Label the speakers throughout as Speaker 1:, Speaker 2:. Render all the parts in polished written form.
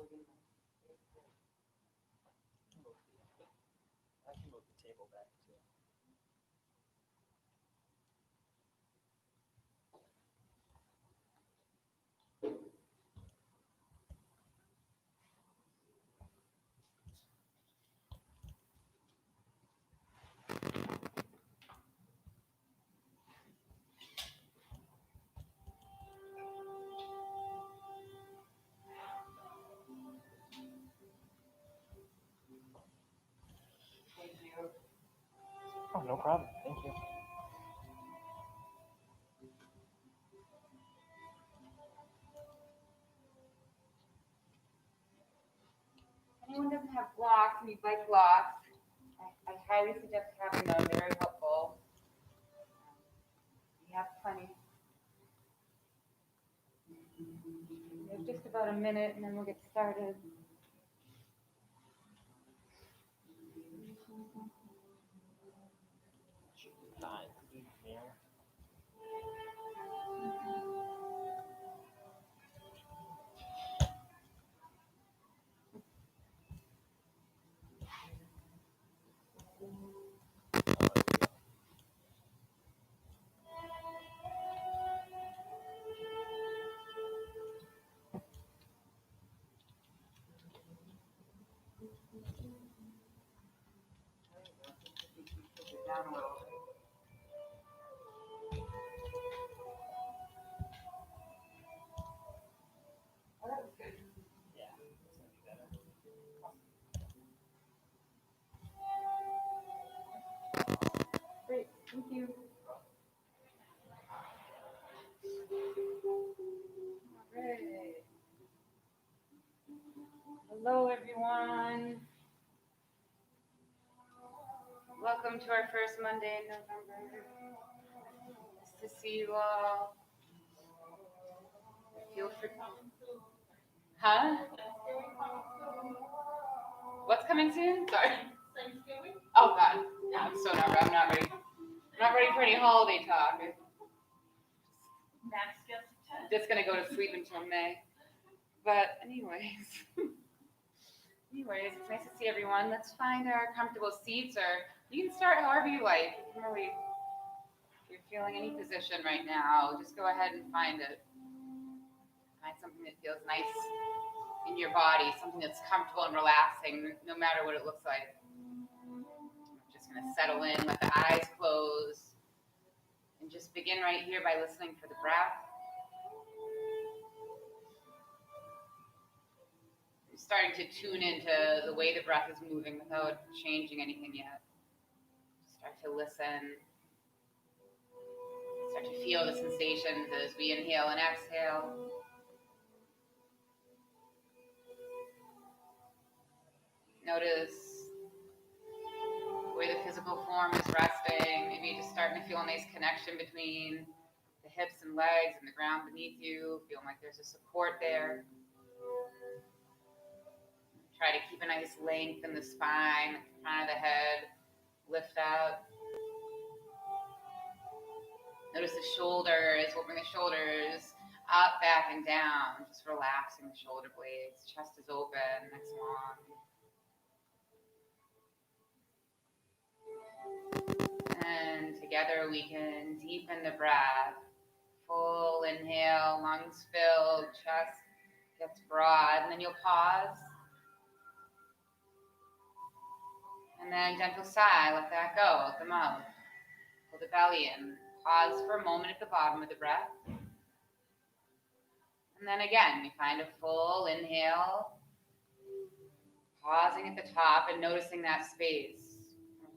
Speaker 1: I can move the table back too.
Speaker 2: Thank you.
Speaker 1: Oh, no problem. Thank you.
Speaker 2: Anyone doesn't have blocks and you'd like blocks, I highly suggest having them. Very helpful. We have plenty. We have just about a minute and then we'll get started.
Speaker 1: Should be fine. Here.
Speaker 2: Push it down a little bit. Oh, that was good.
Speaker 1: Yeah, it's gonna be better.
Speaker 2: Great. Thank you. All right. Hello, everyone. Welcome to our first Monday in November. Nice to see you all. Feel free. Huh? What's coming soon? Sorry. Thanksgiving. Oh God. Yeah, I'm so not. I'm not ready. I'm not ready for any holiday talk.
Speaker 3: Max gets
Speaker 2: I'm just gonna go to sleep until May. But anyways. Anyways, it's nice to see everyone. Let's find our comfortable seats, or you can start however you like. You can really, if you're feeling any position right now, just go ahead and find it. Find something that feels nice in your body, something that's comfortable and relaxing, no matter what it looks like. I'm just gonna settle in, let the eyes close, and just begin right here by listening for the breath. Starting to tune into the way the breath is moving without changing anything yet. Start to listen. Start to feel the sensations as we inhale and exhale. Notice the way the physical form is resting. Maybe just starting to feel a nice connection between the hips and legs and the ground beneath you. Feeling like there's a support there. Try to keep a nice length in the spine, the front of the head, lift out. Notice the shoulders, opening the shoulders up, back, and down. Just relaxing the shoulder blades. Chest is open, neck's long. And together we can deepen the breath. Full inhale, lungs filled, chest gets broad, and then you'll pause. And then gentle sigh, let that go out the mouth. Pull the belly in. Pause for a moment at the bottom of the breath. And then again, we find a full inhale. Pausing at the top and noticing that space.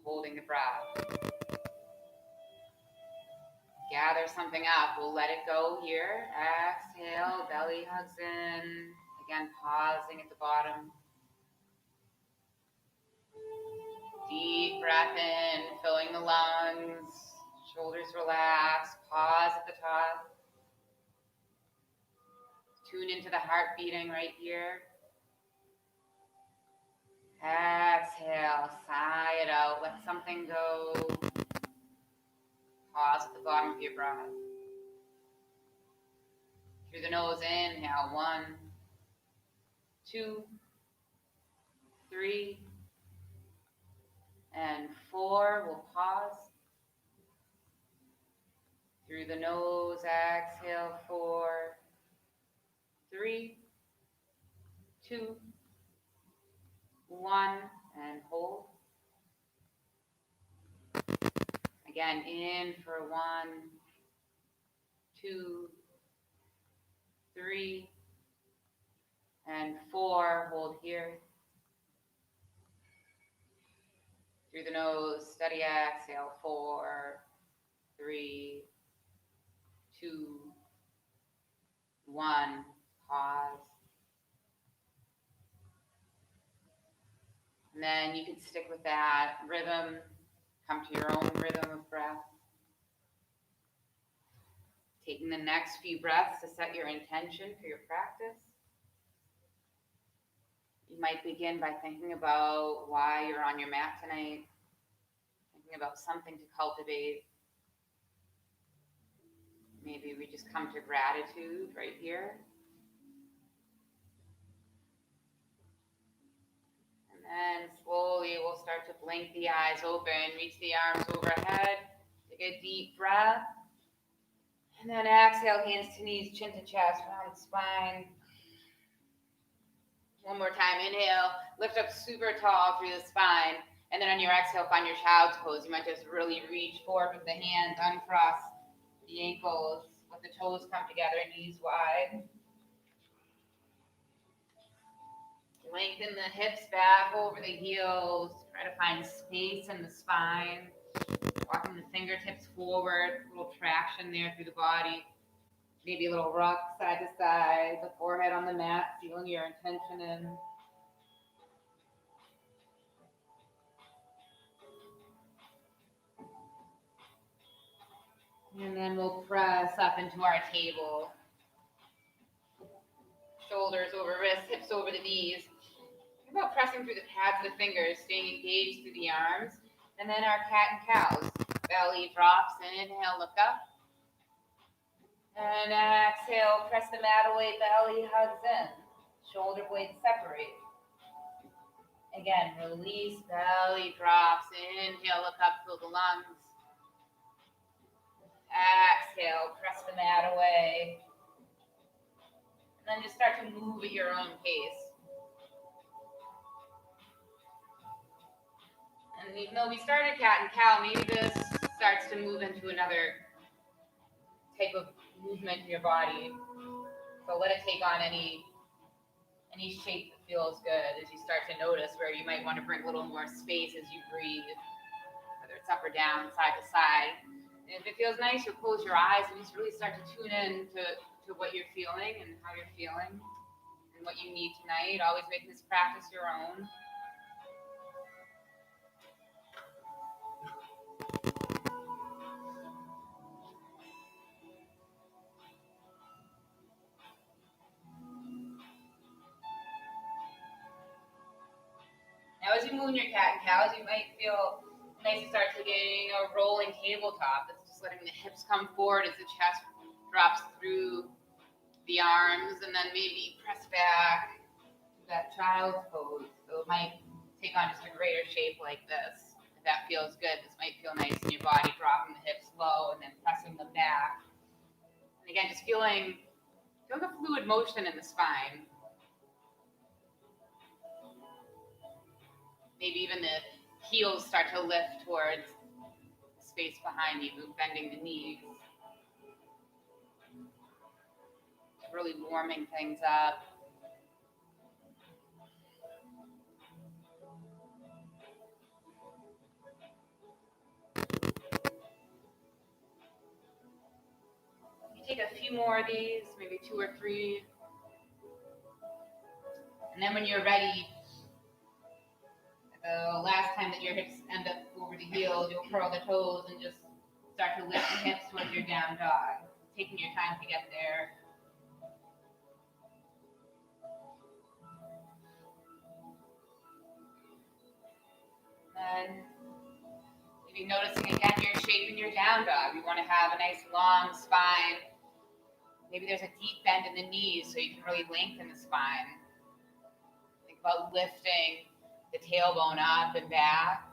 Speaker 2: Holding the breath. Gather something up. We'll let it go here. Exhale, belly hugs in. Again, pausing at the bottom. Deep breath in, filling the lungs, shoulders relax, pause at the top. Tune into the heart beating right here. Exhale, sigh it out, let something go. Pause at the bottom of your breath. Through the nose, inhale, 1, 2, 3, and 4. We'll pause. Through the nose, exhale, 4, 3, 2, 1, and hold. Again, in for 1, 2, 3, and 4. Hold here. Through the nose, steady exhale, 4, 3, 2, 1. Pause. And then you can stick with that rhythm. Come to your own rhythm of breath. Taking the next few breaths to set your intention for your practice. You might begin by thinking about why you're on your mat tonight. Thinking about something to cultivate. Maybe we just come to gratitude right here. And then slowly we'll start to blink the eyes open, reach the arms overhead, take a deep breath. And then exhale, hands to knees, chin to chest, round spine. One more time, inhale, lift up super tall through the spine. And then on your exhale, find your child's pose. You might just really reach forward with the hands, uncross the ankles, let the toes come together, knees wide. Lengthen the hips back over the heels. Try to find space in the spine. Walking the fingertips forward, a little traction there through the body. Maybe a little rock side to side, the forehead on the mat, feeling your intention in. And then we'll press up into our table. Shoulders over wrists, hips over the knees. Think about pressing through the pads of the fingers, staying engaged through the arms. And then our cat and cows. Belly drops, inhale, look up. And exhale, press the mat away, belly hugs in. Shoulder blades separate. Again, release, belly drops. Inhale, look up, fill the lungs. Exhale, press the mat away. And then just start to move at your own pace. And even though we started cat and cow, maybe this starts to move into another type of movement in your body. So let it take on any shape that feels good as you start to notice where you might want to bring a little more space as you breathe, whether it's up or down, side to side. And if it feels nice, you'll close your eyes and just really start to tune in to what you're feeling and how you're feeling and what you need tonight. Always make this practice your own. Now, as you move in your cat and cows, you might feel nice to start taking a rolling tabletop. That's just letting the hips come forward as the chest drops through the arms, and then maybe press back to that child's pose. So it might take on just a greater shape like this. If that feels good, this might feel nice in your body, dropping the hips low and then pressing them back. And again, just feeling the fluid motion in the spine. Maybe even the heels start to lift towards the space behind you, bending the knees. Really warming things up. You take a few more of these, maybe 2 or 3. And then when you're ready, the last time that your hips end up over the heels, you'll curl the toes and just start to lift the hips towards your down dog, taking your time to get there. And maybe noticing again your shape in your down dog. You want to have a nice long spine. Maybe there's a deep bend in the knees so you can really lengthen the spine. about lifting the tailbone up and back,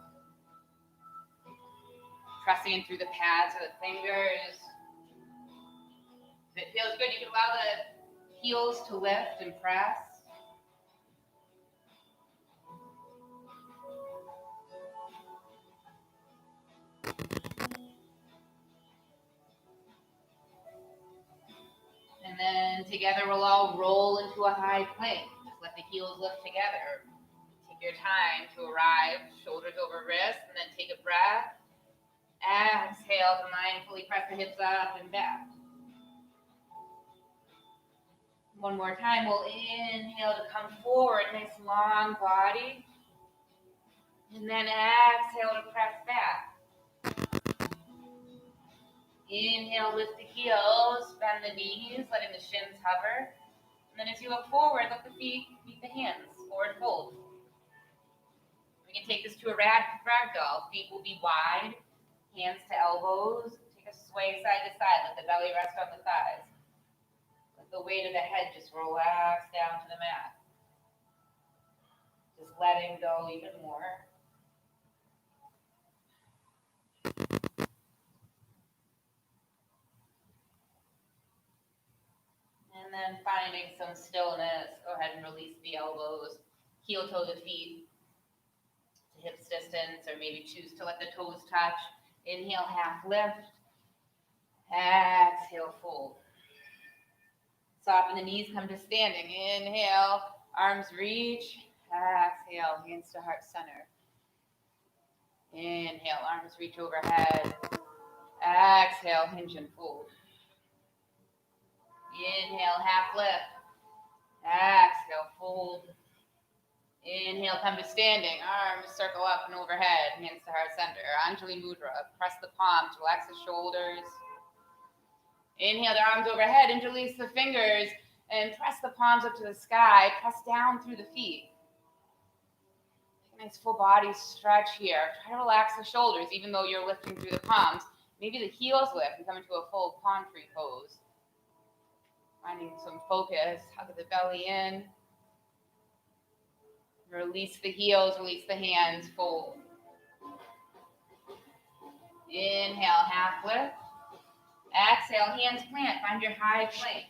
Speaker 2: pressing in through the pads of the fingers. If it feels good, you can allow the heels to lift and press. And then together we'll all roll into a high plank. Just let the heels lift together. Take your time to arrive, shoulders over wrists, and then take a breath. Exhale to mindfully press the hips up and back. One more time, we'll inhale to come forward, nice long body. And then exhale to press back. Inhale, lift the heels, bend the knees, letting the shins hover. And then as you look forward, let the feet meet the hands, forward fold. We can take this to a ragdoll. Feet will be wide, hands to elbows. Take a sway side to side, let the belly rest on the thighs. Let the weight of the head just relax down to the mat. Just letting go even more. And then finding some stillness, go ahead and release the elbows, heel toe the feet to hips distance, or maybe choose to let the toes touch. Inhale, half lift. Exhale, fold. Soften the knees, come to standing. Inhale, arms reach. Exhale, hands to heart center. Inhale, arms reach overhead. Exhale, hinge and fold. Inhale, half lift. Exhale, fold. Inhale, come to standing. Arms circle up and overhead. Hands to heart center. Anjali Mudra. Press the palms. Relax the shoulders. Inhale, the arms overhead. Interlace the fingers. And press the palms up to the sky. Press down through the feet. Take a nice full body stretch here. Try to relax the shoulders even though you're lifting through the palms. Maybe the heels lift and come into a full palm tree pose. Finding some focus, hug the belly in. Release the heels, release the hands, fold. Inhale, half lift. Exhale, hands plant, find your high plank.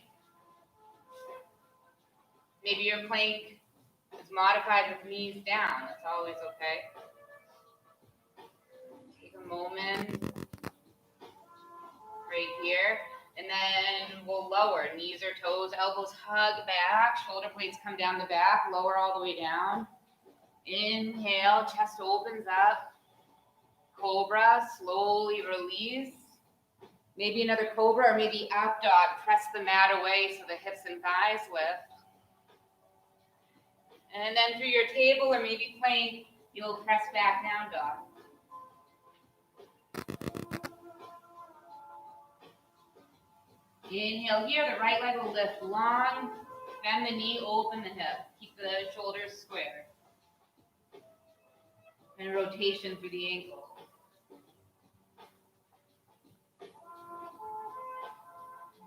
Speaker 2: Maybe your plank is modified with knees down, that's always okay. Take a moment, right here. And then we'll lower, knees or toes, elbows hug back, shoulder blades come down the back, lower all the way down. Inhale, chest opens up. Cobra, slowly release. Maybe another cobra or maybe up dog. Press the mat away so the hips and thighs lift. And then through your table or maybe plank, you'll press back down dog. Inhale here, the right leg will lift long, bend the knee, open the hip. Keep the shoulders square. And rotation through the ankle.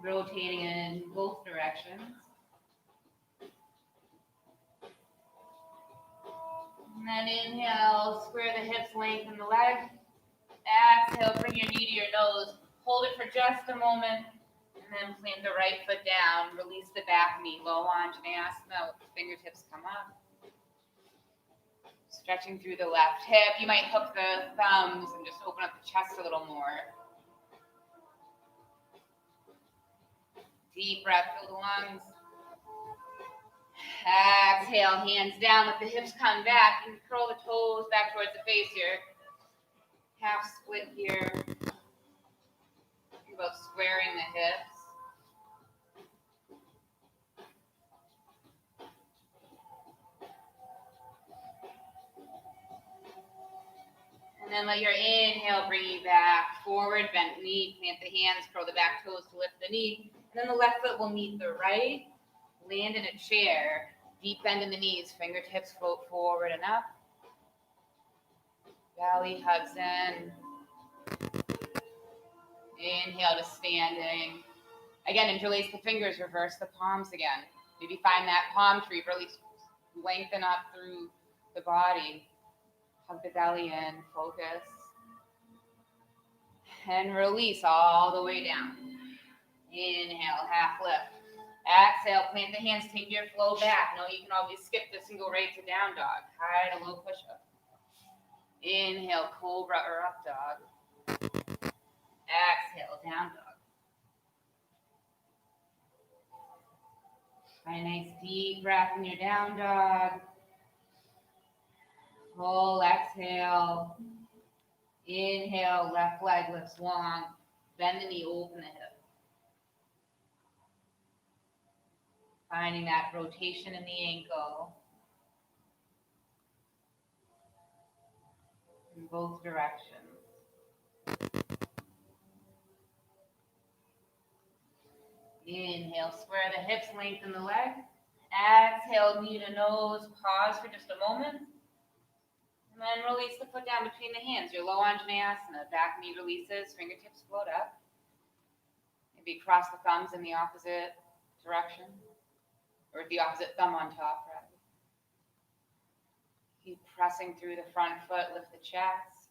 Speaker 2: Rotating in both directions. And then inhale, square the hips, lengthen the leg. Exhale, bring your knee to your nose. Hold it for just a moment. And then plant the right foot down. Release the back knee. Low Anjaneyasana with the fingertips come up. Stretching through the left hip. You might hook the thumbs and just open up the chest a little more. Deep breath, fill the lungs. Exhale, hands down. Let the hips come back. You can curl the toes back towards the face here. Half split here. Think about squaring the hips. And then let your inhale bring you back. Forward, bent knee, plant the hands, curl the back toes to lift the knee. And then the left foot will meet the right. Land in a chair. Deep bend in the knees. Fingertips float forward and up. Belly hugs in. Inhale to standing. Again, interlace the fingers, reverse the palms again. Maybe find that palm tree, release Lengthen up through the body. Hug the belly in, focus. And release all the way down. Inhale, half lift. Exhale, plant the hands, take your flow back. No, you can always skip this and go right to down dog. High to low push-up. Inhale, cobra or up dog. Exhale, down dog. Find a nice deep breath in your down dog. Full exhale. Inhale, left leg lifts long. Bend the knee, open the hip. Finding that rotation in the ankle. In both directions. Inhale, square the hips, lengthen the leg. Exhale, knee to nose, pause for just a moment. And then release the foot down between the hands. Your low Anjaneyasana, back knee releases, fingertips float up. Maybe cross the thumbs in the opposite direction, or the opposite thumb on top, rather. Keep pressing through the front foot, lift the chest.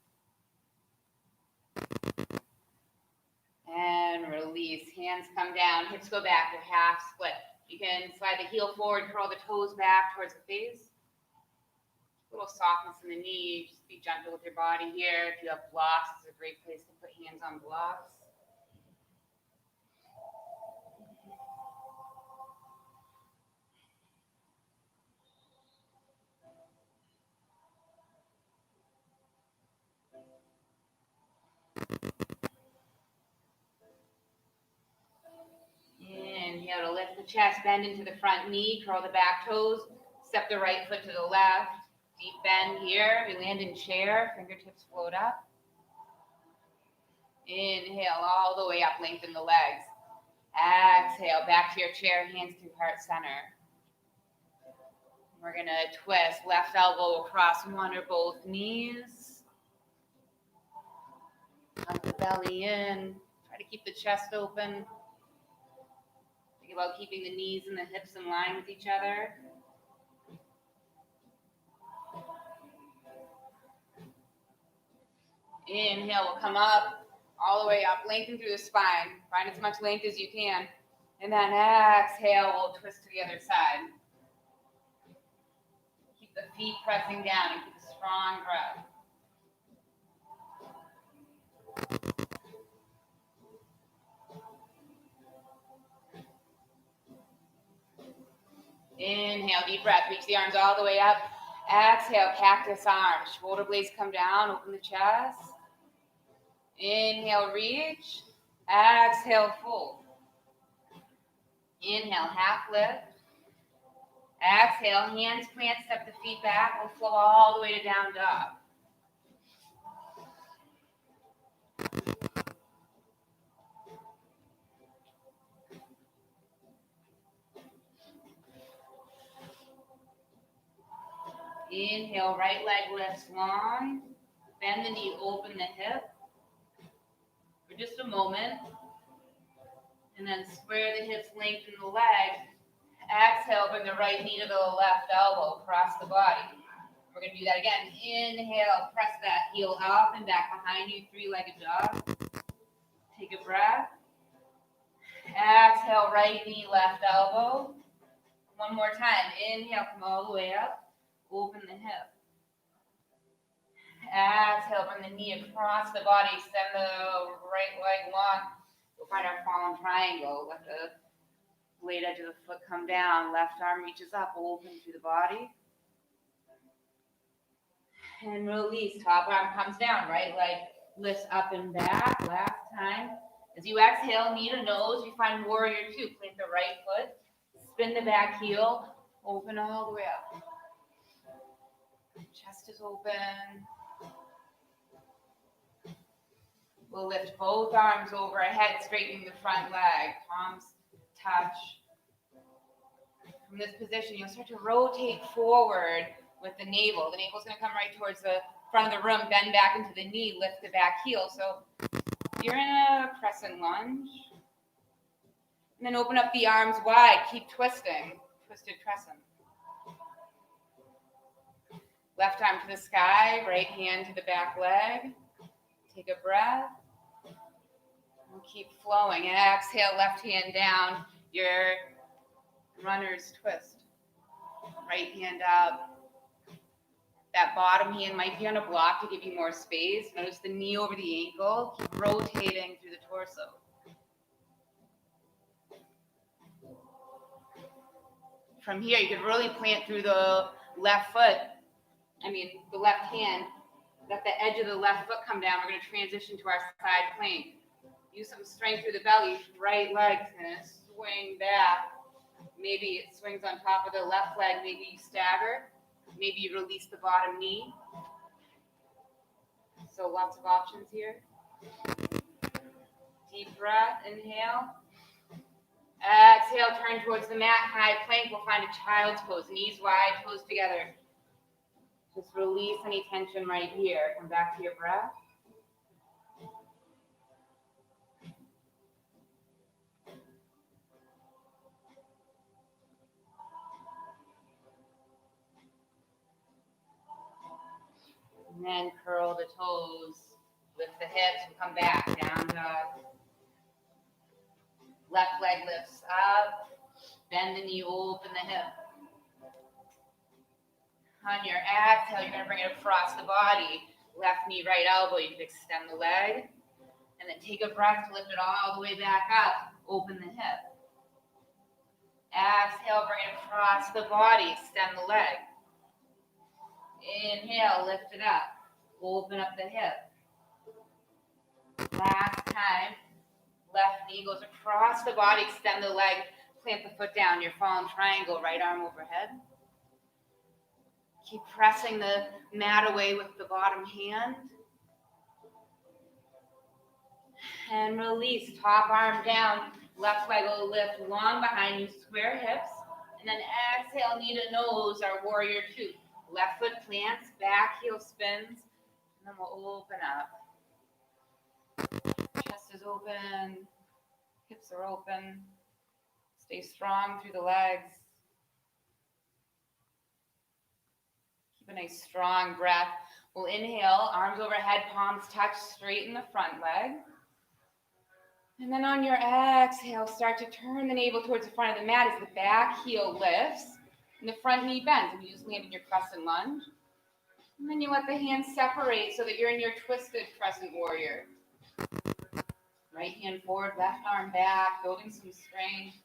Speaker 2: And release, hands come down, hips go back, your half split. You can slide the heel forward, curl the toes back towards the face. A little softness in the knee, just be gentle with your body here. If you have blocks, it's a great place to put hands on blocks. Inhale to lift the chest, bend into the front knee, curl the back toes, step the right foot to the left. Deep bend here. We land in chair, fingertips float up. Inhale all the way up, lengthen the legs. Exhale, back to your chair, hands to heart center. We're gonna twist, left elbow across one or both knees. Hug the belly in, try to keep the chest open. Think about keeping the knees and the hips in line with each other. Inhale, we'll come up, all the way up, lengthen through the spine. Find as much length as you can. And then exhale, we'll twist to the other side. Keep the feet pressing down and keep a strong breath. Inhale, deep breath, reach the arms all the way up. Exhale, cactus arms, shoulder blades come down, open the chest. Inhale, reach. Exhale, fold. Inhale, half lift. Exhale, hands plant, step the feet back. We'll flow all the way to down dog. Inhale, right leg lifts long. Bend the knee, open the hip. For just a moment. And then square the hips, lengthen the leg. Exhale, bring the right knee to the left elbow, cross the body. We're going to do that again. Inhale, press that heel up and back behind you, three-legged dog. Take a breath. Exhale, right knee, left elbow. One more time. Inhale, come all the way up. Open the hip. Exhale, bring the knee across the body. Extend the right leg long. We'll find our fallen triangle. Let the blade edge of the foot come down. Left arm reaches up, open through the body. And release. Top arm comes down. Right leg lifts up and back. Last time. As you exhale, knee to nose, you find warrior two. Plant the right foot. Spin the back heel. Open all the way up. Chest is open. We'll lift both arms overhead, straightening the front leg. Palms touch. From this position, you'll start to rotate forward with the navel. The navel's going to come right towards the front of the room. Bend back into the knee. Lift the back heel. So you're in a crescent lunge. And then open up the arms wide. Keep twisting. Twisted crescent. Left arm to the sky, right hand to the back leg. Take a breath. We'll keep flowing. And exhale, left hand down, your runner's twist. Right hand up. That bottom hand might be on a block to give you more space. Notice the knee over the ankle. Keep rotating through the torso. From here, you could really plant through the left foot. The left hand. Let the edge of the left foot come down. We're going to transition to our side plank. Use some strength through the belly. Right leg's going to swing back. Maybe it swings on top of the left leg. Maybe you stagger. Maybe you release the bottom knee. So lots of options here. Deep breath, inhale. Exhale, turn towards the mat, high plank. We'll find a child's pose, knees wide, toes together. Just release any tension right here. Come back to your breath. And then curl the toes, lift the hips, and come back, down dog. Left leg lifts up, bend the knee, open the hip. On your exhale, you're going to bring it across the body. Left knee, right elbow, you can extend the leg. And then take a breath to lift it all the way back up, open the hip. Exhale, bring it across the body, extend the leg. Inhale, lift it up, open up the hip. Last time, left knee goes across the body, extend the leg, plant the foot down, your fallen triangle, right arm overhead. Keep pressing the mat away with the bottom hand. And release, top arm down, left leg will lift long behind you, square hips. And then exhale, knee to nose, our warrior two. Left foot plants, back heel spins, and then we'll open up. Chest is open, hips are open. Stay strong through the legs. Keep a nice strong breath. We'll inhale, arms overhead, palms touch, straighten the front leg. And then on your exhale, start to turn the navel towards the front of the mat as the back heel lifts. And the front knee bends, and you just land in your crescent lunge. And then you let the hands separate so that you're in your twisted crescent warrior. Right hand forward, left arm back, building some strength.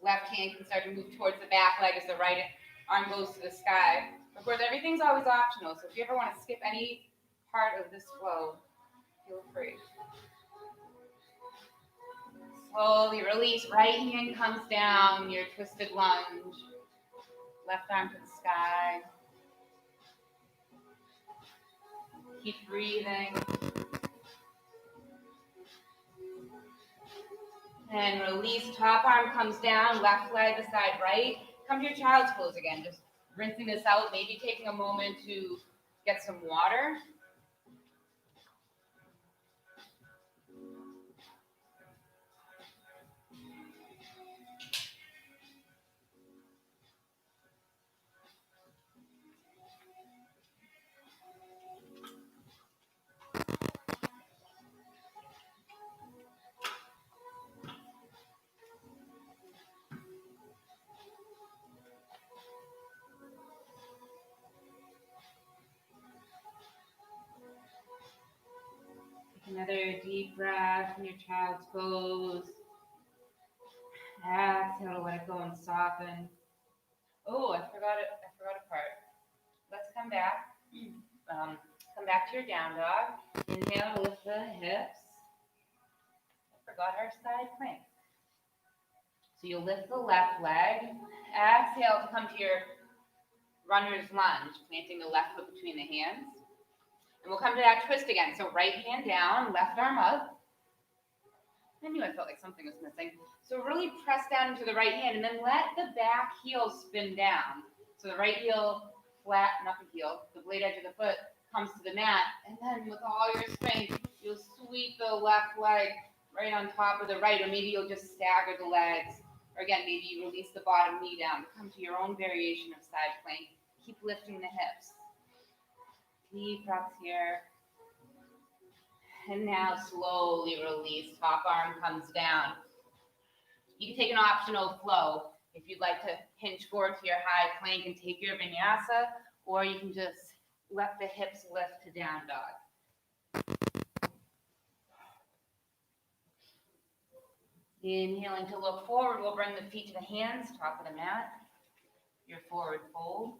Speaker 2: Left hand can start to move towards the back leg as the right arm goes to the sky. Of course, everything's always optional, so if you ever want to skip any part of this flow, feel free. Slowly release, right hand comes down, your twisted lunge. Left arm to the sky. Keep breathing. And release, top arm comes down, left leg beside right. Come to your child's pose again, just rinsing this out, maybe taking a moment to get some water. Another deep breath in your child's pose. Exhale to let it go and soften. Oh, I forgot a part. Let's come back. Come back to your down dog. Inhale to lift the hips. I forgot our side plank. So you'll lift the left leg. Exhale to come to your runner's lunge, planting the left foot between the hands. And we'll come to that twist again. So right hand down, left arm up. I knew I felt like something was missing. So really press down into the right hand and then let the back heel spin down. So the right heel flat, not the heel, the blade edge of the foot comes to the mat. And then with all your strength, you'll sweep the left leg right on top of the right, or maybe you'll just stagger the legs. Or again, maybe you release the bottom knee down to come to your own variation of side plank. Keep lifting the hips. Deep breaths here. And now slowly release. Top arm comes down. You can take an optional flow if you'd like to hinge forward to your high plank and take your vinyasa, or you can just let the hips lift to down dog. Inhaling to look forward, we'll bring the feet to the hands, top of the mat, your forward fold.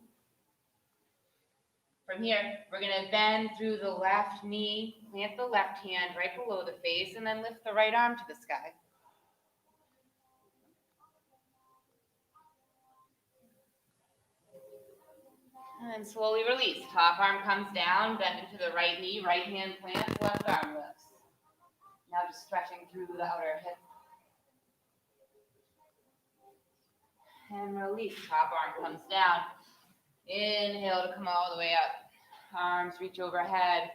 Speaker 2: From here, we're gonna bend through the left knee, plant the left hand right below the face, and then lift the right arm to the sky. And slowly release. Top arm comes down, bend into the right knee, right hand plants, left arm lifts. Now just stretching through the outer hip. And release. Top arm comes down. Inhale to come all the way up. Arms reach overhead.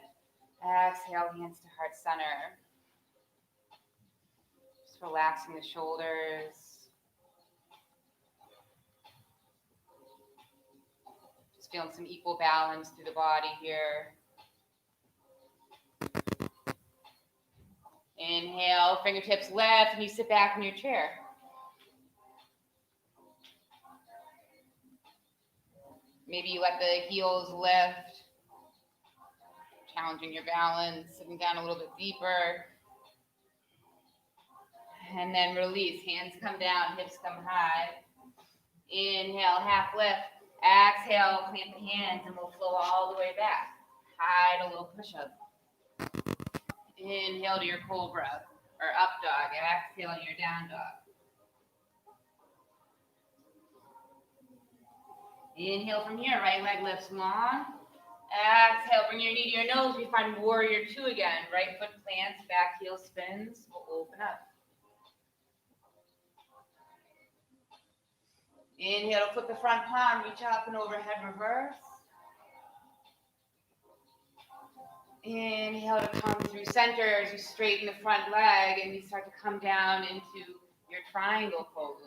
Speaker 2: Exhale, hands to heart center. Just relaxing the shoulders. Just feeling some equal balance through the body here. Inhale, fingertips lift, and you sit back in your chair. Maybe you let the heels lift, challenging your balance, sitting down a little bit deeper. And then release, hands come down, hips come high. Inhale, half lift. Exhale, plant the hands, and we'll flow all the way back. High to low push-up. Inhale to your cobra, or up dog. Exhale to your down dog. Inhale from here, right leg lifts long. Exhale, bring your knee to your nose. We find warrior two again. Right foot plants, back heel spins. We'll open up. Inhale to flip the front palm, reach up and overhead reverse. Inhale to come through center as you straighten the front leg and you start to come down into your triangle pose.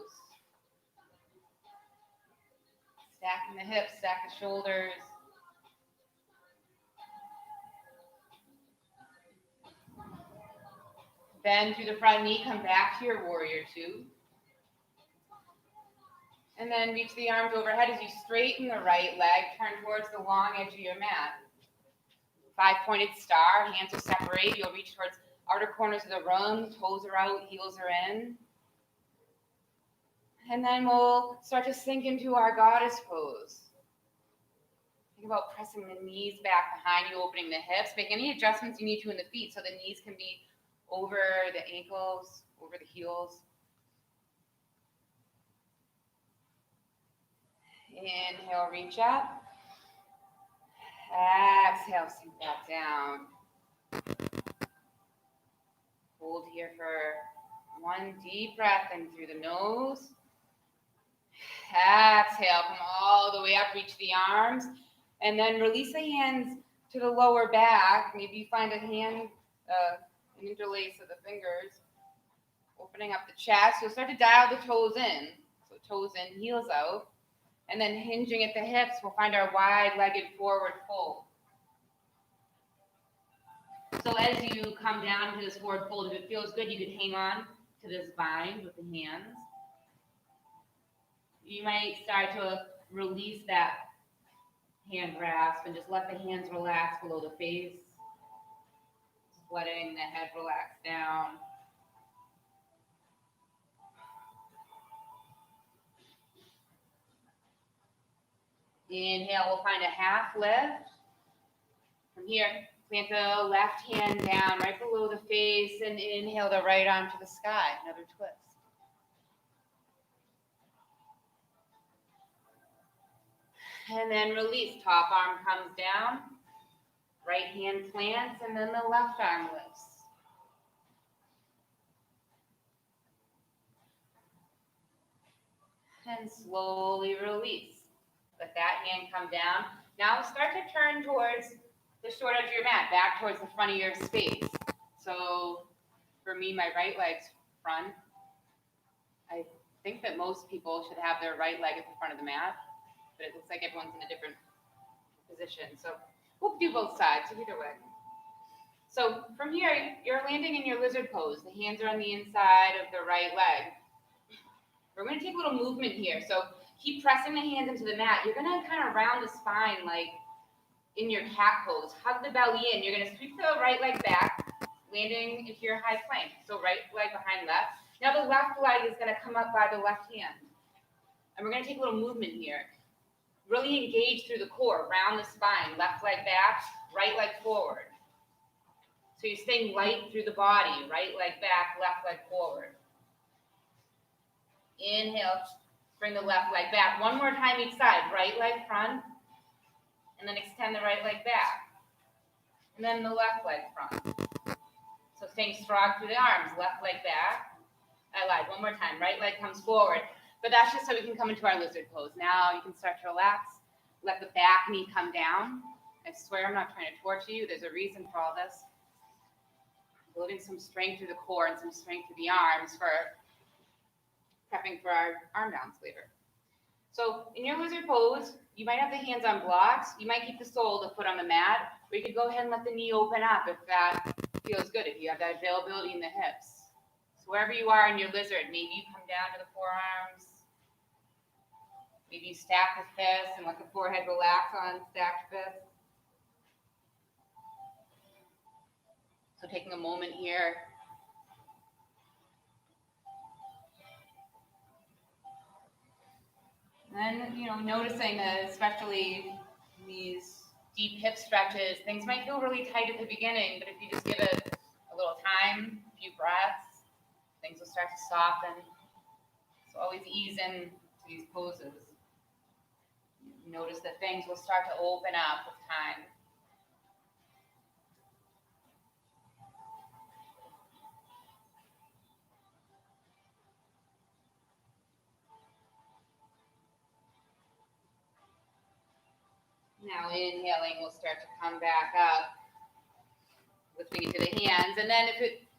Speaker 2: Stacking the hips, stack the shoulders. Bend through the front knee, come back to your warrior two. And then reach the arms overhead as you straighten the right leg, turn towards the long edge of your mat. 5-pointed star, hands are separate. You'll reach towards outer corners of the room, toes are out, heels are in. And then we'll start to sink into our goddess pose. Think about pressing the knees back behind you, opening the hips. Make any adjustments you need to in the feet so the knees can be over the ankles, over the heels. Inhale, reach up. Exhale, sink back down. Hold here for one deep breath in through the nose. Exhale, come all the way up, reach the arms, and then release the hands to the lower back. Maybe you find a hand, an interlace of the fingers, opening up the chest. You'll start to dial the toes in. So toes in, heels out. And then hinging at the hips, we'll find our wide-legged forward fold. So as you come down to this forward fold, if it feels good, you could hang on to this bind with the hands. You might start to release that hand grasp and just let the hands relax below the face. Just letting the head relax down. Inhale, we'll find a half lift. From here, plant the left hand down right below the face and inhale the right arm to the sky. Another twist. And then release. Top arm comes down. Right hand plants and then the left arm lifts. And slowly release. Let that hand come down. Now start to turn towards the short edge of your mat, back towards the front of your space. So for me, my right leg's front. I think that most people should have their right leg at the front of the mat. but it looks like everyone's in a different position. So we'll do both sides, so either way. So from here, you're landing in your lizard pose. The hands are on the inside of the right leg. We're going to take a little movement here. So keep pressing the hands into the mat. You're going to kind of round the spine like in your cat pose. Hug the belly in. You're going to sweep the right leg back, landing into your high plank. So right leg behind left. Now the left leg is going to come up by the left hand. And we're going to take a little movement here. Really engage through the core, round the spine, left leg back, right leg forward. So you're staying light through the body, right leg back, left leg forward. Inhale, bring the left leg back. One more time each side, right leg front, and then extend the right leg back. And then the left leg front. So staying strong through the arms, left leg back. I lied, one more time, right leg comes forward. But that's just so we can come into our lizard pose. Now you can start to relax. Let the back knee come down. I swear I'm not trying to torture you. There's a reason for all this. Building some strength through the core and some strength through the arms for prepping for our arm downs later. So in your lizard pose, you might have the hands on blocks. You might keep the sole of the foot on the mat, or you could go ahead and let the knee open up if that feels good, if you have that availability in the hips. So wherever you are in your lizard, maybe you come down to the forearms. Maybe you stack the fists and let the forehead relax on stacked fists. So taking a moment here. And then, noticing that especially these deep hip stretches, things might feel really tight at the beginning, but if you just give it a little time, a few breaths, things will start to soften. So always ease into these poses. Notice that things will start to open up with time. Now inhaling, we'll start to come back up, lifting into the hands. And then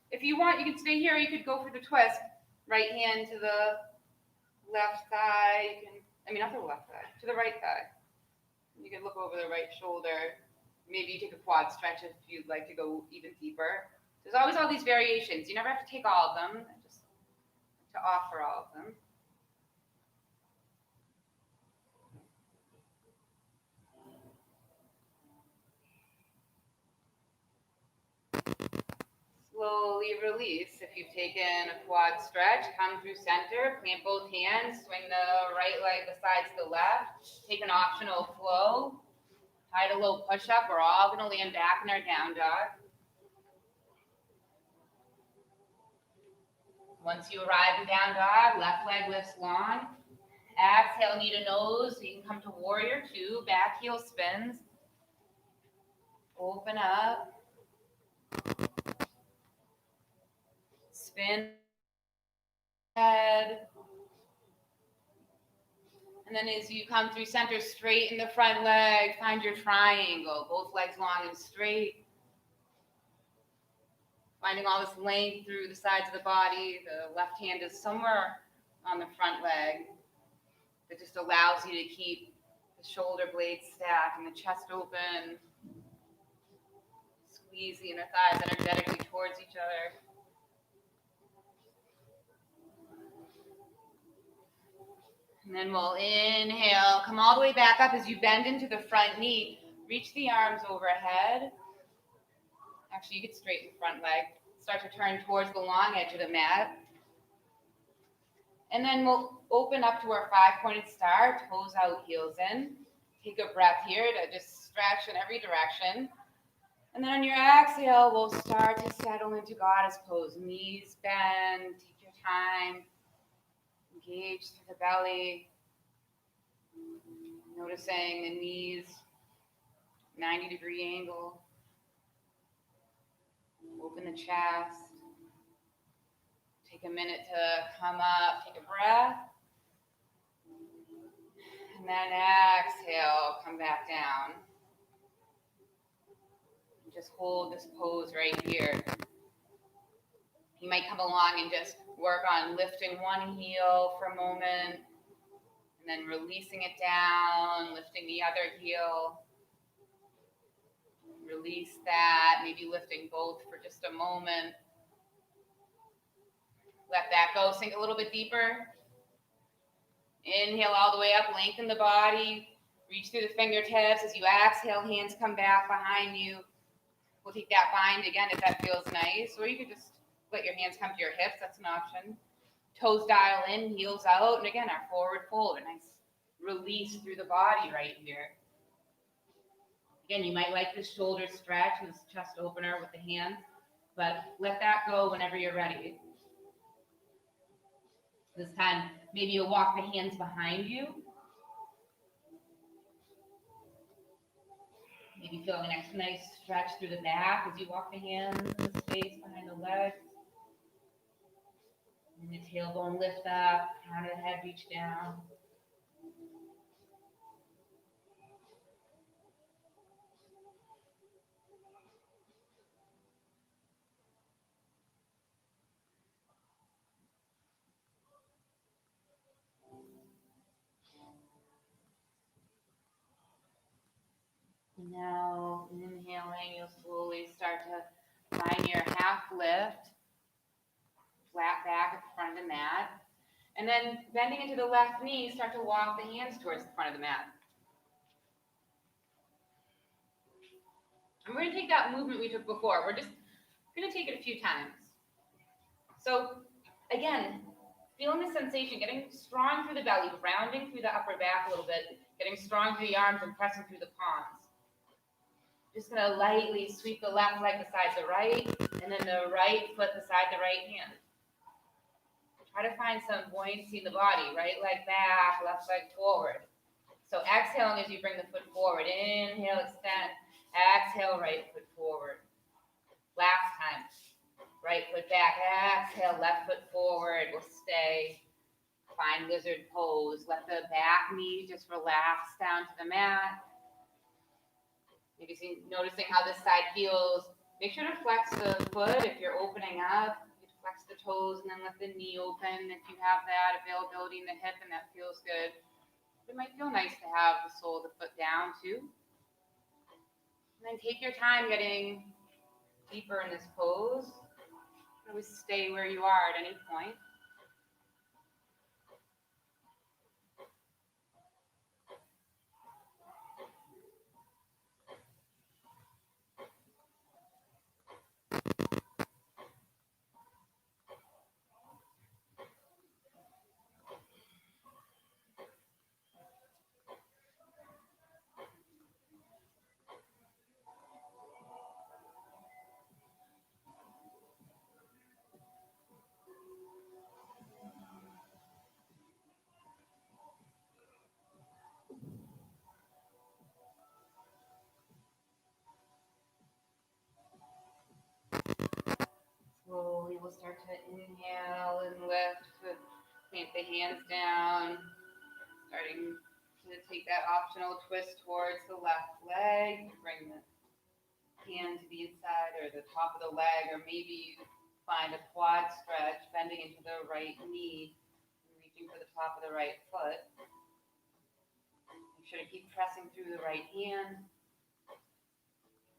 Speaker 2: if you want, you can stay here. You could go for the twist. Right hand to the left thigh. Not the left thigh, to the right thigh. You can look over the right shoulder. Maybe you take a quad stretch if you'd like to go even deeper. There's always all these variations. You never have to take all of them. Just to offer all of them. Slowly release. If you've taken a quad stretch, come through center, plant both hands, swing the right leg besides the left. Take an optional flow. High to low push-up. We're all going to land back in our down dog. Once you arrive in down dog, left leg lifts long. Exhale, knee to nose. So you can come to warrior two. Back heel spins. Open up. Spin head. And then as you come through center, straighten the front leg, find your triangle, both legs long and straight. Finding all this length through the sides of the body. The left hand is somewhere on the front leg. That just allows you to keep the shoulder blades stacked and the chest open. Squeeze the inner thighs energetically towards each other. And then we'll inhale, come all the way back up as you bend into the front knee. Reach the arms overhead. Actually, you could straighten the front leg. Start to turn towards the long edge of the mat. And then we'll open up to our five-pointed star, toes out, heels in. Take a breath here to just stretch in every direction. And then on your exhale, we'll start to settle into goddess pose. Knees bend, take your time. Engage through the belly, noticing the knees, 90-degree angle. Open the chest. Take a minute to come up, take a breath. And then exhale, come back down. Just hold this pose right here. You might come along and just work on lifting one heel for a moment, and And then releasing it down, lifting the other heel. Release that, maybe lifting both for just a moment. Let that go, sink a little bit deeper. Inhale all the way up, lengthen the body. Reach through the fingertips. As you exhale, hands come back behind you. We'll take that bind again if that feels nice. Or you could just let your hands come to your hips, that's an option. Toes dial in, heels out. And again, our forward fold, a nice release through the body right here. Again, you might like this shoulder stretch, this chest opener with the hands, but let that go whenever you're ready. This time, maybe you'll walk the hands behind you. Maybe feeling a nice stretch through the back as you walk the hands, the space behind the legs. And the tailbone lift up, crown of the head reach down. Now, inhaling, you'll slowly start to find your half lift, flat back at the front of the mat. And then bending into the left knee, start to walk the hands towards the front of the mat. And we're going to take that movement we took before. We're just going to take it a few times. So, again, feeling the sensation, getting strong through the belly, rounding through the upper back a little bit, getting strong through the arms and pressing through the palms. Just going to lightly sweep the left leg beside the right, and then the right foot beside the right hand. Try to find some buoyancy in the body, right leg back, left leg forward. So exhaling as you bring the foot forward. Inhale, extend. Exhale, right foot forward. Last time. Right foot back. Exhale, left foot forward. We'll stay. Find lizard pose. Let the back knee just relax down to the mat. Maybe noticing how this side feels. Make sure to flex the foot if you're opening up. Flex the toes and then let the knee open if you have that availability in the hip and that feels good. It might feel nice to have the sole of the foot down too. And then take your time getting deeper in this pose. Always stay where you are at any point. Slowly we'll start to inhale and lift, plant the hands down, starting to take that optional twist towards the left leg. Bring the hand to the inside or the top of the leg, or maybe you find a quad stretch, bending into the right knee, and reaching for the top of the right foot. Make sure to keep pressing through the right hand.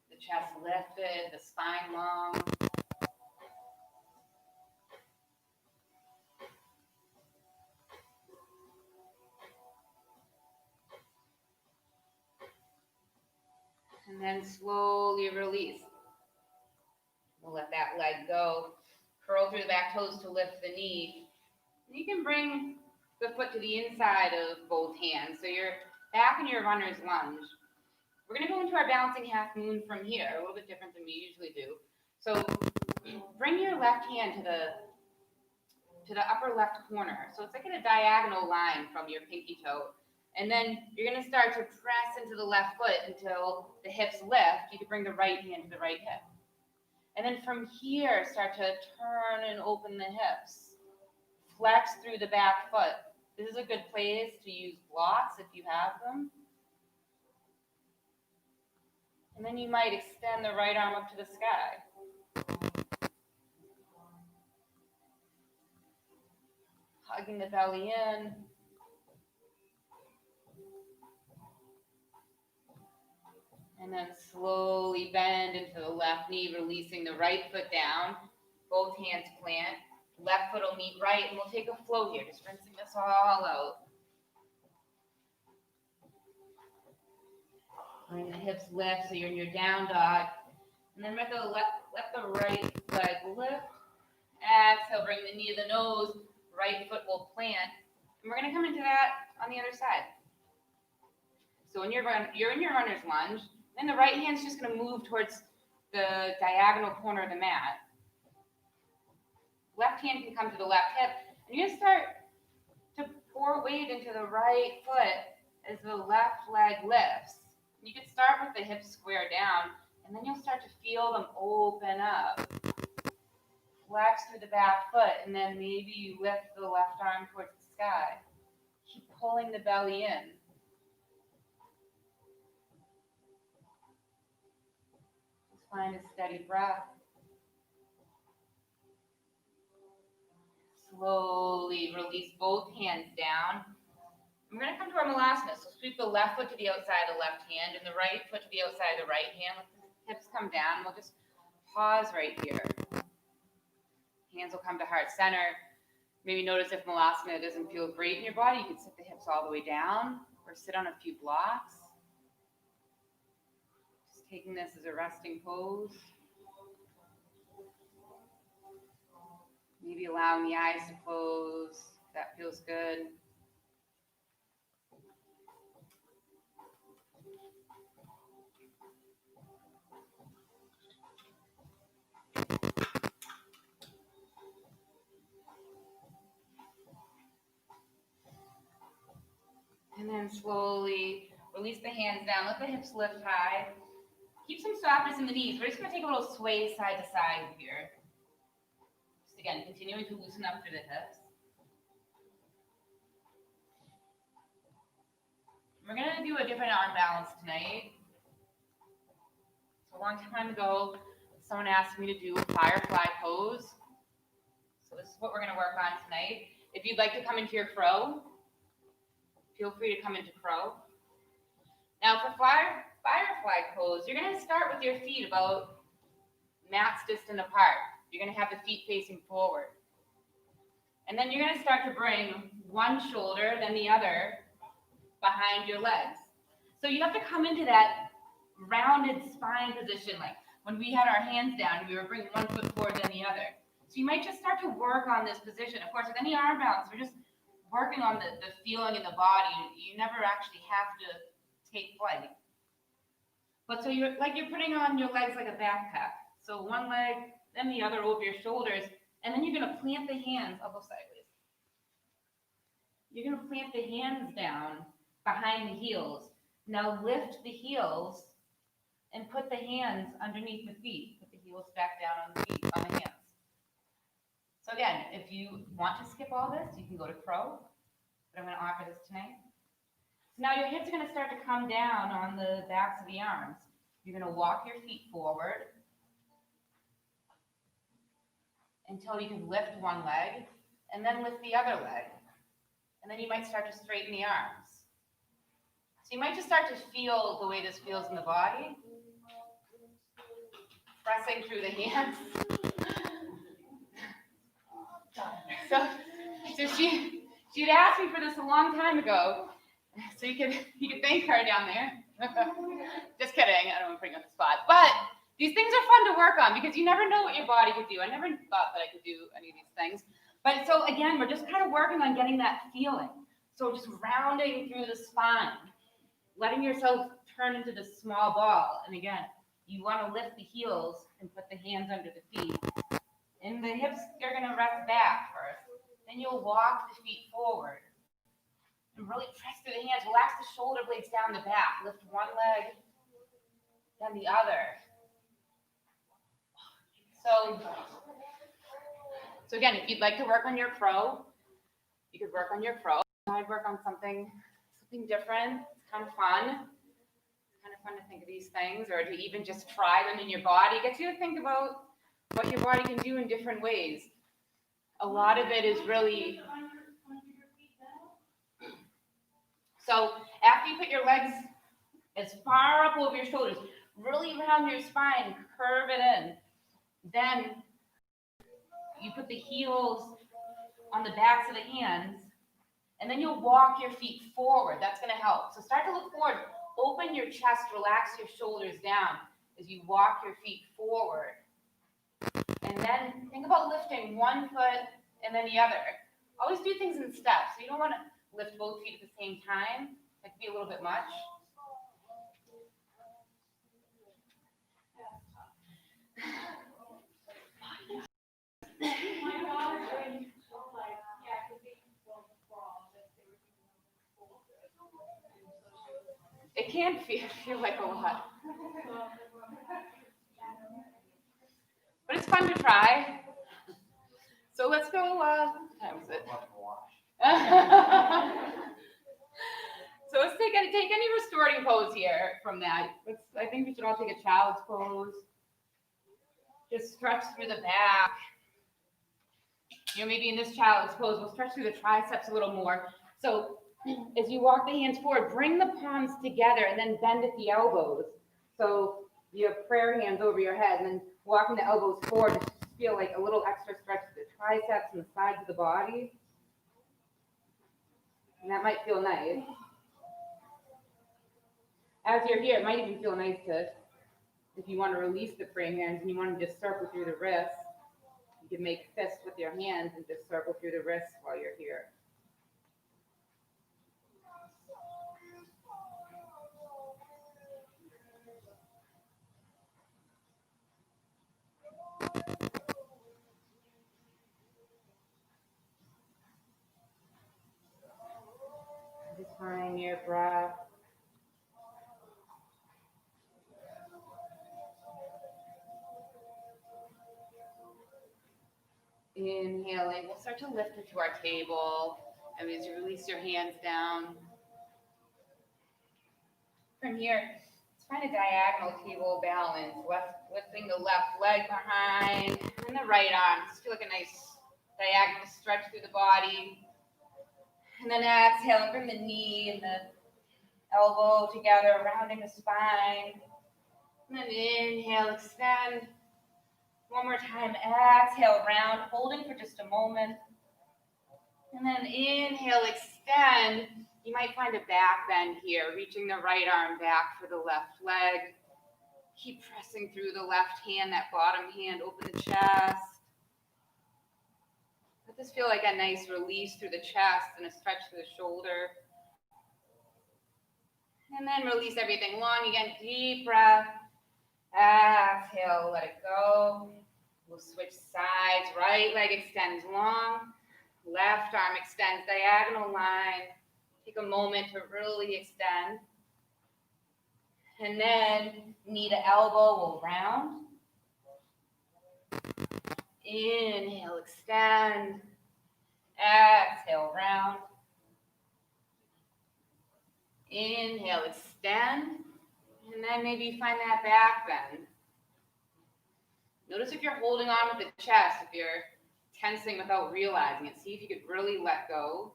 Speaker 2: The chest lifted, the spine long. And then slowly release. We'll let that leg go. Curl through the back toes to lift the knee. You can bring the foot to the inside of both hands. So you're back in your runner's lunge. We're going to go into our balancing half moon from here, a little bit different than we usually do. So bring your left hand to the upper left corner. So it's like in a diagonal line from your pinky toe. And then you're going to start to press into the left foot until the hips lift. You can bring the right hand to the right hip. And then from here, start to turn and open the hips. Flex through the back foot. This is a good place to use blocks if you have them. And then you might extend the right arm up to the sky. Hugging the belly in. And then slowly bend into the left knee, releasing the right foot down. Both hands plant. Left foot will meet right, and we'll take a flow here, just rinsing this all out. Bring the hips lift so you're in your down dog. And then let the right leg lift. Exhale, bring the knee to the nose. Right foot will plant. And we're going to come into that on the other side. So when you're in your runner's lunge, then the right hand's just going to move towards the diagonal corner of the mat. Left hand can come to the left hip. And you're going to start to pour weight into the right foot as the left leg lifts. You can start with the hips square down, and then you'll start to feel them open up. Flex through the back foot, and then maybe you lift the left arm towards the sky. Keep pulling the belly in. Just find a steady breath. Slowly release both hands down. We're going to come to our malasana. So sweep the left foot to the outside of the left hand and the right foot to the outside of the right hand. Let the hips come down. We'll just pause right here. Hands will come to heart center. Maybe notice if malasana doesn't feel great in your body, you can sit the hips all the way down or sit on a few blocks. Just taking this as a resting pose. Maybe allowing the eyes to close. If that feels good. And then slowly release the hands down. Let the hips lift high. Keep some softness in the knees. We're just going to take a little sway side to side here. Just again, continuing to loosen up through the hips. We're going to do a different arm balance tonight. So a long time ago, someone asked me to do a firefly pose. So this is what we're going to work on tonight. If you'd like to come into your crow, feel free to come into crow. Now for firefly pose, you're going to start with your feet about mats distant apart. You're going to have the feet facing forward. And then you're going to start to bring one shoulder, then the other, behind your legs. So you have to come into that rounded spine position. Like when we had our hands down, we were bringing one foot forward, then the other. So you might just start to work on this position. Of course, with any arm balance, we're just working on the feeling in the body. You never actually have to take flight. But so you're putting on your legs like a backpack. So one leg, then the other over your shoulders, and then you're going to plant the hands, I'll go sideways. You're going to plant the hands down behind the heels. Now lift the heels and put the hands underneath the feet. Put the heels back down on the feet, on the hands. So again, if you want to skip all this, you can go to crow, but I'm going to offer this tonight. So now your hips are going to start to come down on the backs of the arms. You're going to walk your feet forward until you can lift one leg, and then lift the other leg. And then you might start to straighten the arms. So you might just start to feel the way this feels in the body. Pressing through the hands. So she'd asked me for this a long time ago, so you could thank her down there. Just kidding, I don't want to bring up the spot. But these things are fun to work on because you never know what your body could do. I never thought that I could do any of these things. But so again, we're just kind of working on getting that feeling. So just rounding through the spine, letting yourself turn into this small ball. And again, you want to lift the heels and put the hands under the feet. And the hips are going to rest back first. Then you'll walk the feet forward. And really press through the hands. Relax the shoulder blades down the back. Lift one leg, then the other. So again, if you'd like to work on your crow, you could work on your crow. I'd work on something different. It's kind of fun. It's kind of fun to think of these things, or to even just try them in your body. It gets you to think about what your body can do in different ways. A lot of it is really. So after you put your legs as far up over your shoulders. Really round your spine, curve it in. Then you put the heels on the backs of the hands, and then you'll walk your feet forward. That's going to help. So start to look forward. Open your chest, relax your shoulders down as you walk your feet forward. And then think about lifting one foot and then the other. Always do things in steps. So you don't want to lift both feet at the same time. That could be a little bit much. It can feel like a lot. But it's fun to try. So let's go, what time is it? So let's take any restoring pose here from that. I think we should all take a child's pose. Just stretch through the back. You know, maybe in this child's pose, we'll stretch through the triceps a little more. So as you walk the hands forward, bring the palms together and then bend at the elbows. So you have prayer hands over your head and then walking the elbows forward to feel like a little extra stretch to the triceps and the sides of the body. And that might feel nice. As you're here, it might even feel nice to, if you want to release the prayer hands and you want to just circle through the wrists, you can make fists with your hands and just circle through the wrists while you're here. Just find your breath. Inhaling, we'll start to lift into our table. And as you release your hands down. From here, let's find a diagonal table balance. Lifting the left leg behind and the right arm. Just feel like a nice diagonal stretch through the body. And then exhale and bring the knee and the elbow together, rounding the spine. And then inhale, extend. One more time, exhale, round, holding for just a moment. And then inhale, extend. You might find a back bend here, reaching the right arm back for the left leg. Keep pressing through the left hand, that bottom hand, open the chest. Let this feel like a nice release through the chest and a stretch through the shoulder. And then release everything long again, deep breath. Exhale, let it go. We'll switch sides. Right leg extends long. Left arm extends diagonal line. Take a moment to really extend. And then knee to elbow will round. Inhale, extend. Exhale, round. Inhale, extend. And then maybe find that back bend. Notice if you're holding on with the chest, if you're tensing without realizing it. See if you could really let go.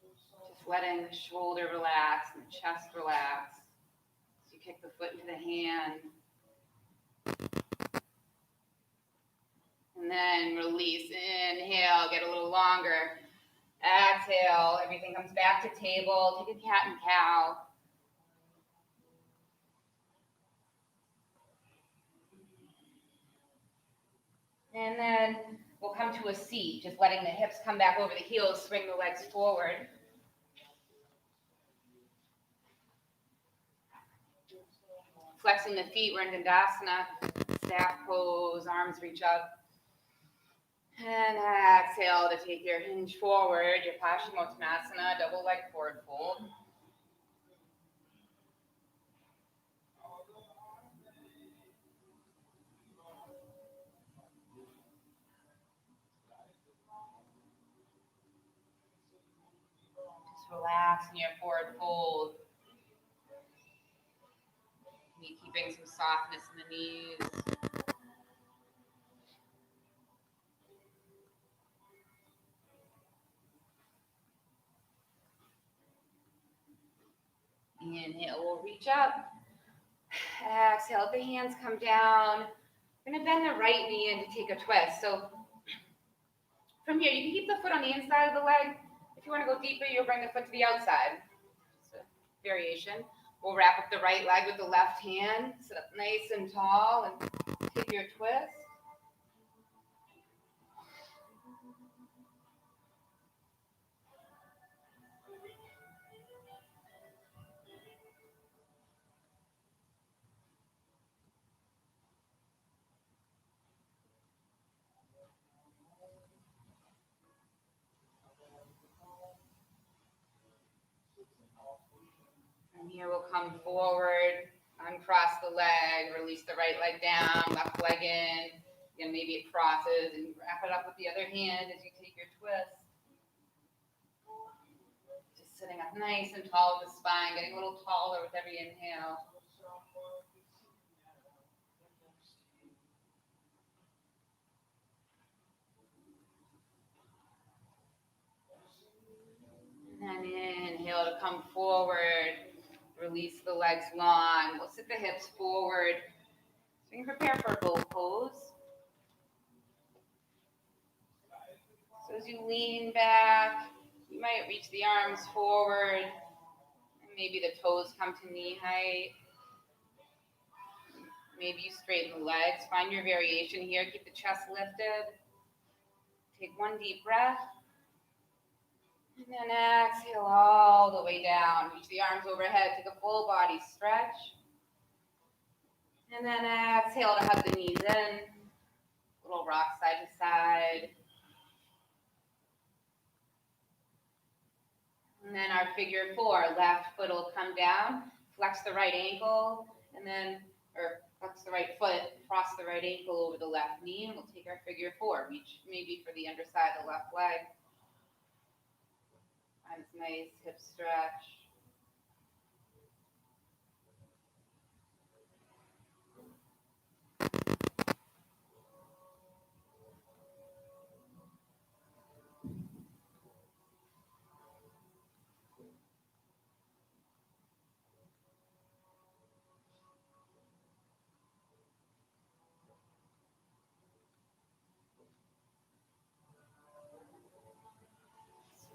Speaker 2: Just letting the shoulder relax and the chest relax. So you kick the foot into the hand. And then release. Inhale, get a little longer. Exhale, everything comes back to table. Take a cat and cow. And then we'll come to a seat, just letting the hips come back over the heels, swing the legs forward. Flexing the feet, we're in Dandasana, staff pose, arms reach up. And exhale to take your hinge forward, your Paschimottanasana, double leg forward fold. Just relax in your forward fold. Keeping some softness in the knees. Inhale, we'll reach up. Exhale, let the hands come down. We're gonna bend the right knee in to take a twist. So from here, you can keep the foot on the inside of the leg. If you wanna go deeper, you'll bring the foot to the outside. So variation. We'll wrap up the right leg with the left hand. Sit up nice and tall and take your twist. From here, we'll come forward, uncross the leg, release the right leg down, left leg in. Again, maybe it crosses and wrap it up with the other hand as you take your twist. Just sitting up nice and tall with the spine, getting a little taller with every inhale. And then inhale to come forward. Release the legs long. We'll sit the hips forward. So you can prepare for a boat pose. So as you lean back, you might reach the arms forward. And maybe the toes come to knee height. Maybe you straighten the legs. Find your variation here. Keep the chest lifted. Take one deep breath. And then exhale all the way down. Reach the arms overhead. Take a full body stretch. And then exhale to hug the knees in. Little rock side to side. And then our figure four. Left foot will come down. Flex the right ankle. And then, flex the right foot. Cross the right ankle over the left knee. And we'll take our figure four. Reach maybe for the underside of the left leg. Find this nice hip stretch.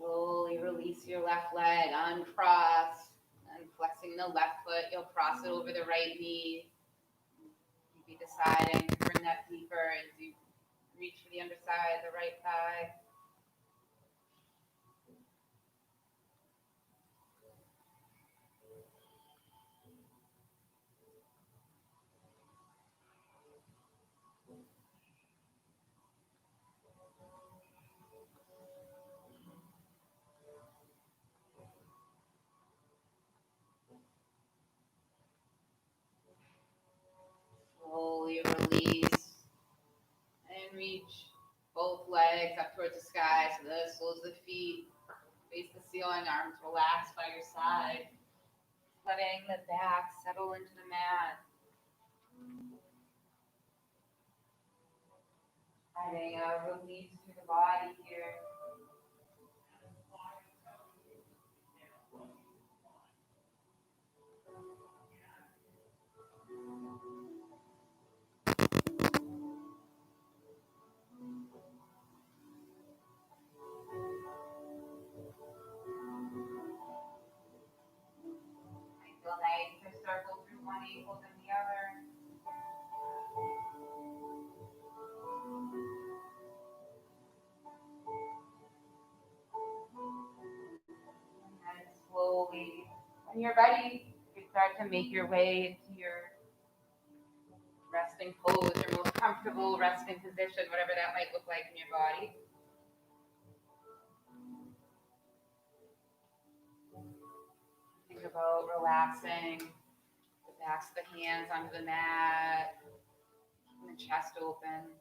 Speaker 2: Slowly release your left leg, uncross, and flexing the left foot, you'll cross it over the right knee. You'll be deciding to bring that deeper as you reach for the underside of the right thigh. Slowly release and reach both legs up towards the sky. So the soles of the feet face the ceiling, arms relaxed by your side. Letting the back settle into the mat. Finding a release through the body here. Feel nice to circle through one ankle then the other. And then slowly, when you're ready, you start to make your way to your resting pose, your most comfortable resting position, whatever that might look like in your body. Think about relaxing the backs of the hands onto the mat, keeping the chest open.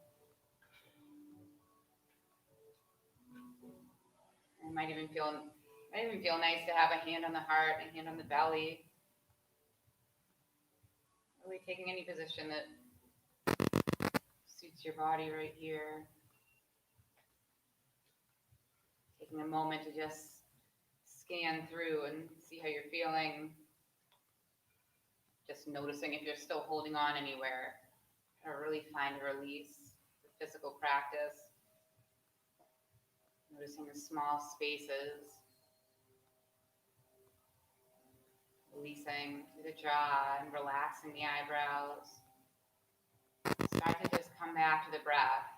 Speaker 2: It might even feel nice to have a hand on the heart, a hand on the belly. Really taking any position that suits your body right here. Taking a moment to just scan through and see how you're feeling Just noticing if you're still holding on anywhere, to really find a release, the physical practice. Noticing the small spaces, releasing through the jaw and relaxing the eyebrows. Start to just come back to the breath.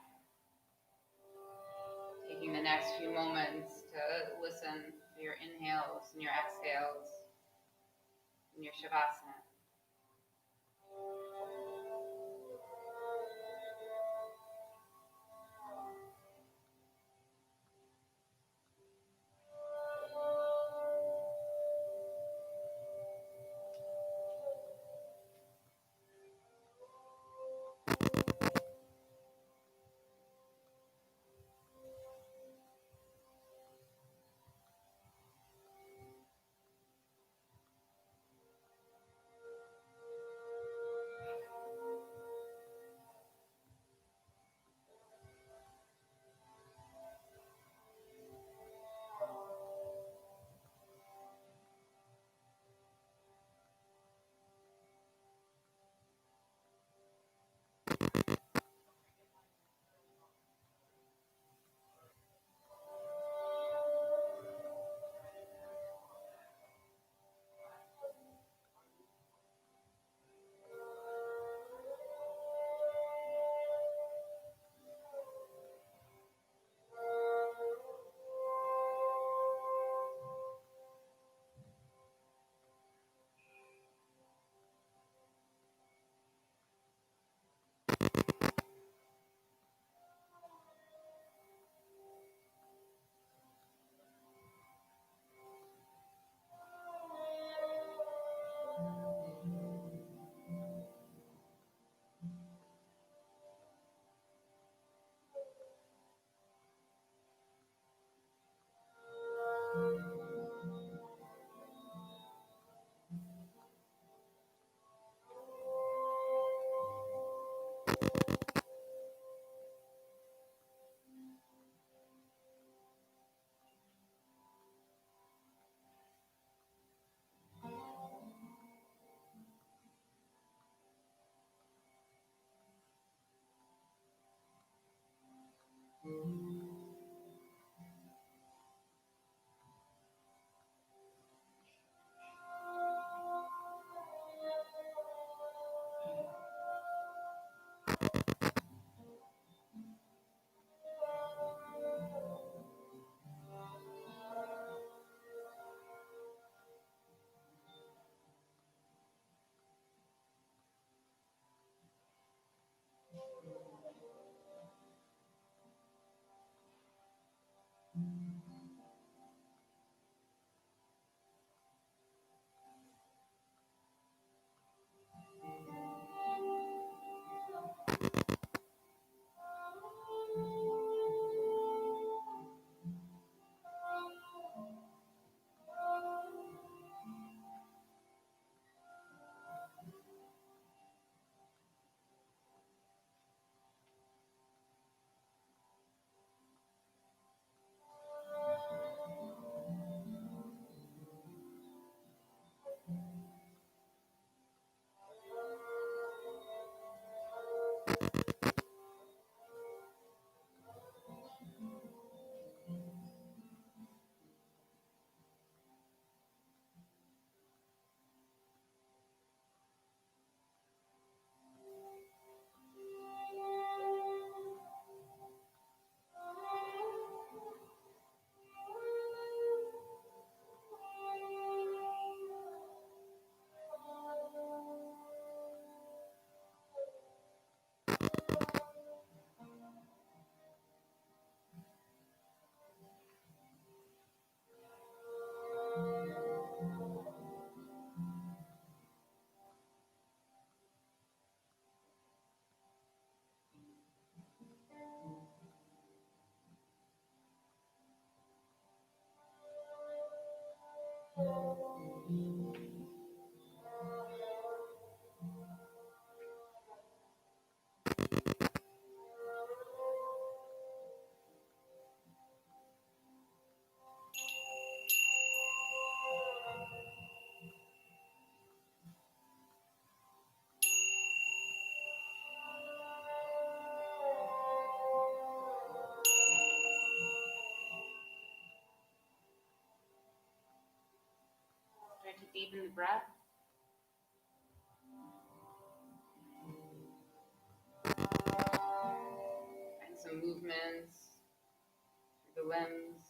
Speaker 2: Taking the next few moments to listen to your inhales and your exhales in your Shavasana. deepen the breath. And some movements through the limbs.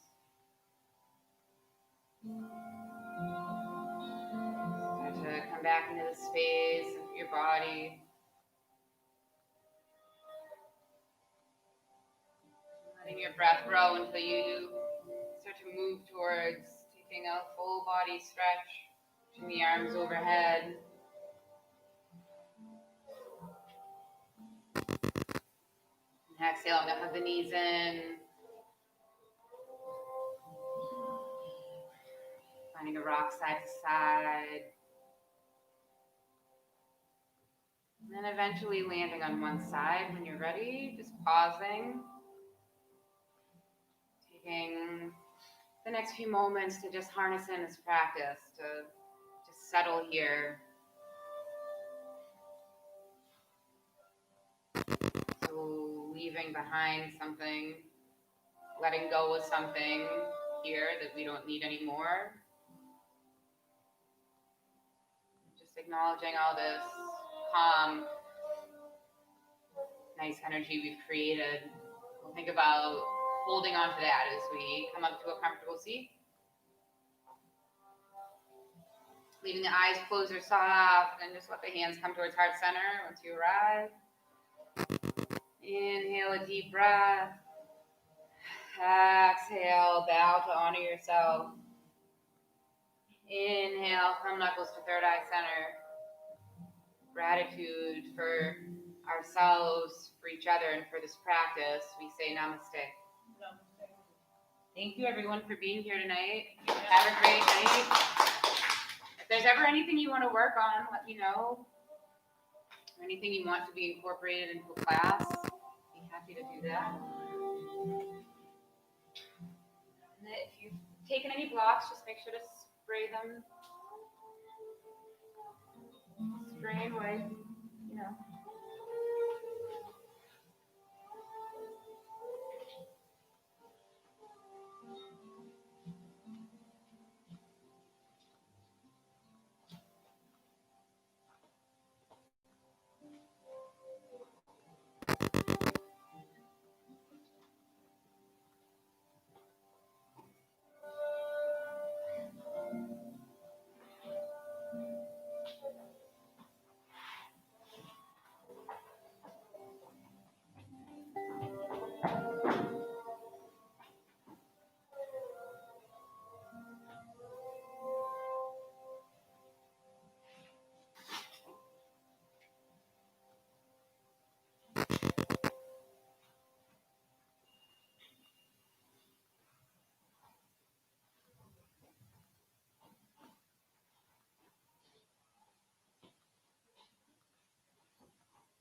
Speaker 2: Start to come back into the space of your body. Letting your breath grow until you start to move towards taking a full body stretch, pushing the arms overhead. And exhale, I'm going to hug the knees in. Finding a rock side to side. And then eventually landing on one side when you're ready, just pausing. Taking the next few moments to just harness in this practice, to just settle here. So leaving behind something, letting go of something here that we don't need anymore. Just acknowledging all this calm, nice energy we've created. We'll think about holding on to that as we come up to a comfortable seat. Leaving the eyes closed or soft, and just let the hands come towards heart center once you arrive. Inhale a deep breath. Exhale, bow to honor yourself. Inhale, thumb knuckles to third eye center. Gratitude for ourselves, for each other, and for this practice. We say namaste. Thank you everyone for being here tonight. Have a great night. If there's ever anything you want to work on, let me know. Or anything you want to be incorporated into a class, be happy to do that. And if you've taken any blocks, just make sure to spray them. Spray and wipe.